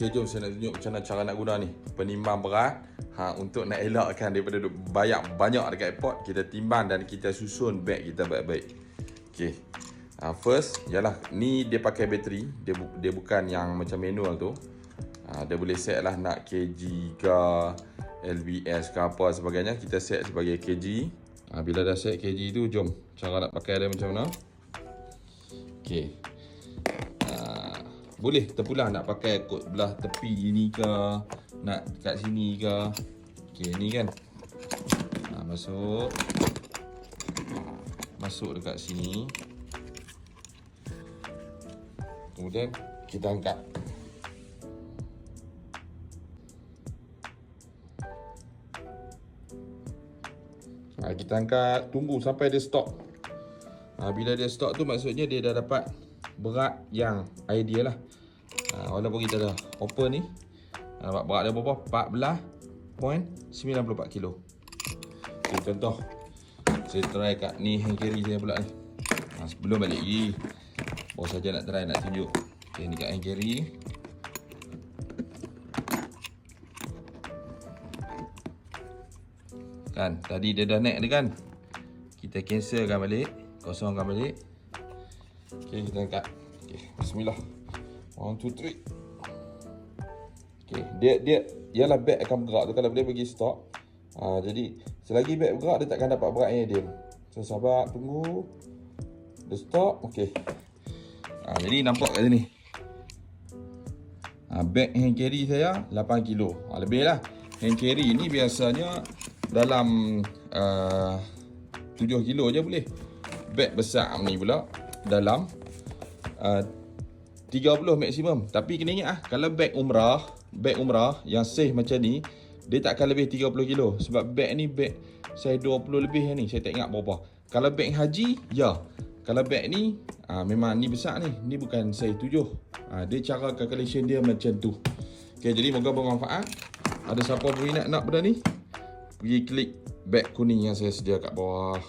Okay, jom saya nak tunjuk macam mana cara nak guna ni penimbang berat. Untuk nak elakkan daripada bayar banyak dekat airport, kita timbang dan kita susun beg kita baik-baik. Okay, first ialah ni dia pakai bateri, dia bukan yang macam manual tu. Dia boleh set lah nak kg ke LBS ke apa sebagainya, kita set sebagai kg. Bila dah set kg tu, jom cara nak pakai dia macam mana. Okay, boleh terpulang nak pakai kot belah tepi ni ke, nak kat sini ke. Okay, ni kan masuk dekat sini, kemudian kita angkat. Kita angkat, tunggu sampai dia stop. Bila dia stop tu maksudnya dia dah dapat berat yang ideal lah. Walaupun kita dah open ni, dapat berat dia berapa? 14.94 kilo. Okay, contoh saya try kat ni hand carry saya pula ni. Sebelum balik lagi, baru saja nak try, nak tunjuk. Okay, ni kat hand carry. Kan, tadi dia dah naik dia kan. Kita cancelkan balik, kosongkan balik. Okay, kita angkat. Okay, bismillah. 1, 2, 3. Okay, dia ialah beg akan bergerak tu kalau dia bagi stop. Jadi selagi beg bergerak, dia takkan dapat berat yang ideal. So sabar, tunggu. Dia stop. Okay. Jadi nampak kat sini. Beg hand carry saya 8 kilo. Lebih lah. Hand carry ni biasanya dalam 7 kilo je boleh. Beg besar ni pula dalam 30 maksimum. Tapi kena ingat kalau beg umrah yang safe macam ni, dia takkan lebih 30 kilo. Sebab beg ni beg saya 20 lebih ni, saya tak ingat berapa. Kalau beg haji, ya. Kalau beg ni memang ni besar ni. Ni bukan saya 7. Dia cara calculation dia macam tu. Okay, jadi moga bermanfaat. Ada siapa berminat nak benda ni, pergi klik beg kuning yang saya sedia kat bawah.